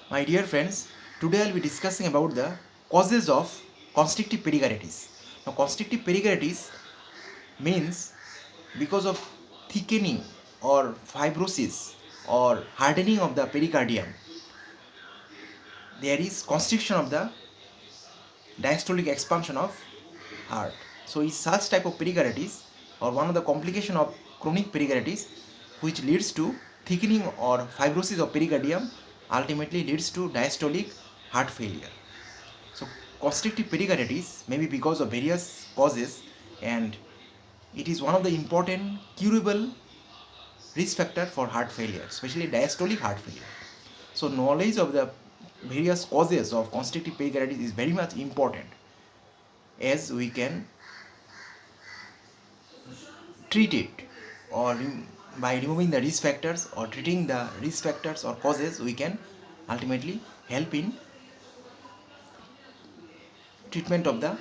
My dear friends, today I'll be discussing about the causes of constrictive pericarditis. Now, constrictive pericarditis means because of thickening or fibrosis or hardening of the pericardium, there is constriction of the diastolic expansion of heart. So, is such type of pericarditis or one of the complication of chronic pericarditis which leads to thickening or fibrosis of pericardium ultimately leads to diastolic heart failure. So, constrictive pericarditis may be because of various causes, and it is one of the important curable risk factor for heart failure, especially diastolic heart failure. So, knowledge of the various causes of constrictive pericarditis is very much important, as we can treat it or by removing the risk factors or treating the risk factors or causes, we can ultimately help in treatment of the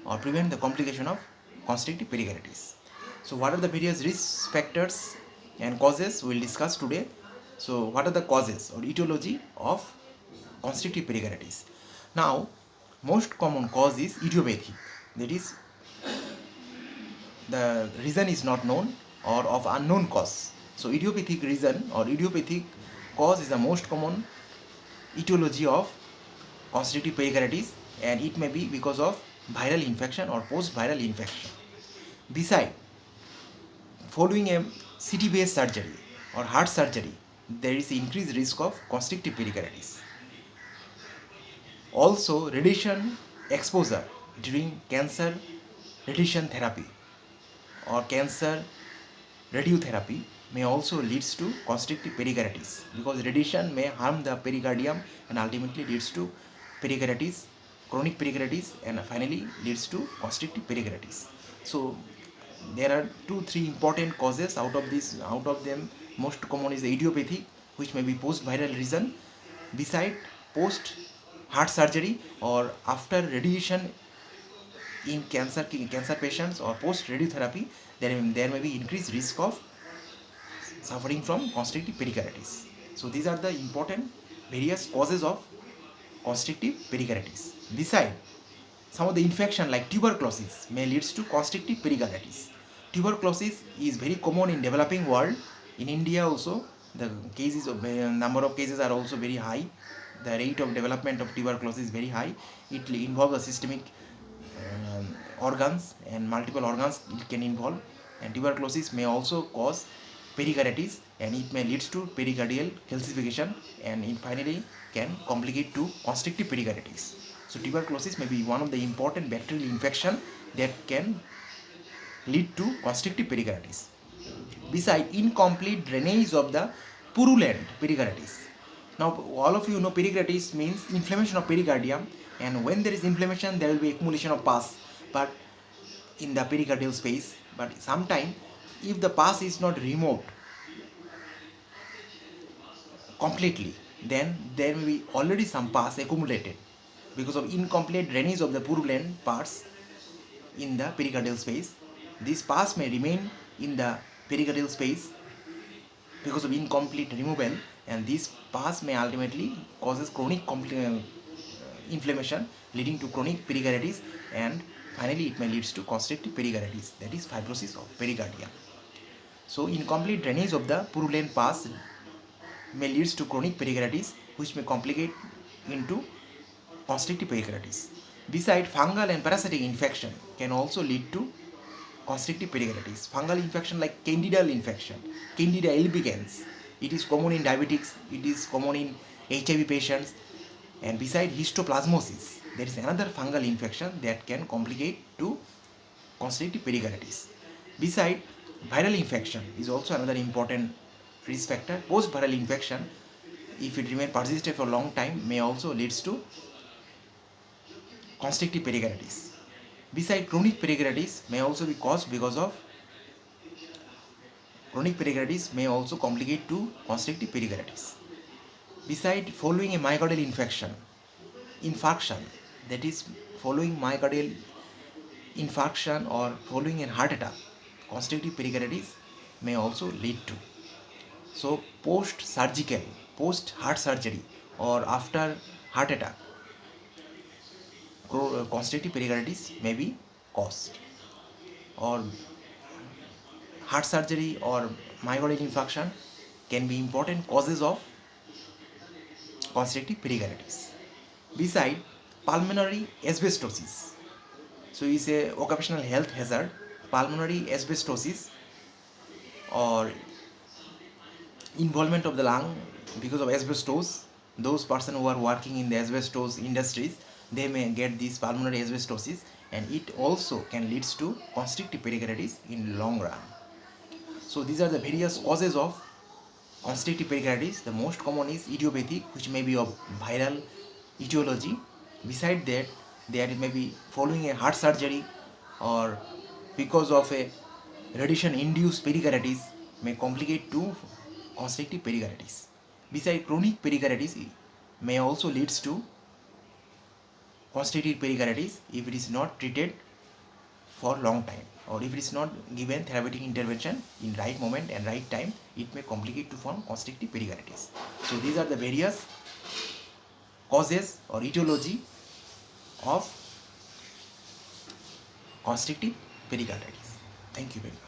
or prevent the complication of constrictive pericarditis. So, what are the various risk factors and causes we will discuss today. So, what are the causes or etiology of constrictive pericarditis? Now, most common cause is idiopathic, that is, the reason is not known or of unknown cause. So, idiopathic reason or idiopathic cause is the most common etiology of constrictive pericarditis, and it may be because of viral infection or post-viral infection. Beside, following a CT-based surgery or heart surgery, there is increased risk of constrictive pericarditis. Also, radiation exposure during cancer radiation therapy or cancer radiotherapy may also leads to constrictive pericarditis, because radiation may harm the pericardium and ultimately leads to pericarditis, chronic pericarditis, and finally leads to constrictive pericarditis. So there are 2-3 important causes. Out of them, most common is the idiopathic, which may be post viral reason. Beside, post heart surgery or after radiation in cancer patients or post radiotherapy, there may be increased risk of suffering from constrictive pericarditis. So these are the important various causes of constrictive pericarditis. Beside, some of the infection like tuberculosis may leads to constrictive pericarditis. Tuberculosis is very common in developing world. In India also, the cases of number of cases are also very high. The rate of development of tuberculosis is very high. It involves a systemic organs, and multiple organs it can involve, and tuberculosis may also cause pericarditis, and it may lead to pericardial calcification, and it finally can complicate to constrictive pericarditis. So tuberculosis may be one of the important bacterial infection that can lead to constrictive pericarditis. Beside, incomplete drainage of the purulent pericarditis. Now, all of you know pericarditis means inflammation of pericardium, and when there is inflammation, there will be accumulation of pus, but in the pericardial space. But sometimes, if the pus is not removed completely, then there may be already some pus accumulated because of incomplete drainage of the purulent parts in the pericardial space. This pus may remain in the pericardial space because of incomplete removal, and this pus may ultimately causes chronic inflammation leading to chronic pericarditis, and finally it may leads to constrictive pericarditis, that is fibrosis of pericardium. So incomplete drainage of the purulent pus may leads to chronic pericarditis, which may complicate into constrictive pericarditis. Besides, fungal and parasitic infection can also lead to constrictive pericarditis. Fungal infection like candidal infection, Candida albicans, it is common in diabetics, it is common in HIV patients. And beside histoplasmosis, there is another fungal infection that can complicate to constrictive pericarditis. Beside, viral infection is also another important risk factor. Post viral infection, if it remains persistent for a long time, may also leads to constrictive pericarditis. Beside, chronic pericarditis may also be caused because of chronic pericarditis may also complicate to constrictive pericarditis. Beside, following a myocardial infarction, that is following myocardial infarction or following a heart attack, constrictive pericarditis may also lead to. So post heart surgery or after heart attack, constrictive pericarditis may be caused, or heart surgery or myocardial infarction can be important causes of constrictive pericarditis. Beside pulmonary asbestosis, so it's a occupational health hazard. Pulmonary asbestosis or involvement of the lung because of asbestos, those person who are working in the asbestos industries, they may get this pulmonary asbestosis, and it also can leads to constrictive pericarditis in long run. So these are the various causes of constrictive pericarditis. The most common is idiopathic, which may be of viral etiology. Beside that, there may be following a heart surgery or because of a radiation-induced pericarditis may complicate to constrictive pericarditis. Besides, chronic pericarditis may also leads to constrictive pericarditis if it is not treated for long time, or if it is not given therapeutic intervention in right moment and right time, it may complicate to form constrictive pericarditis. So these are the various causes or etiology of constrictive pericarditis. Thank you very much.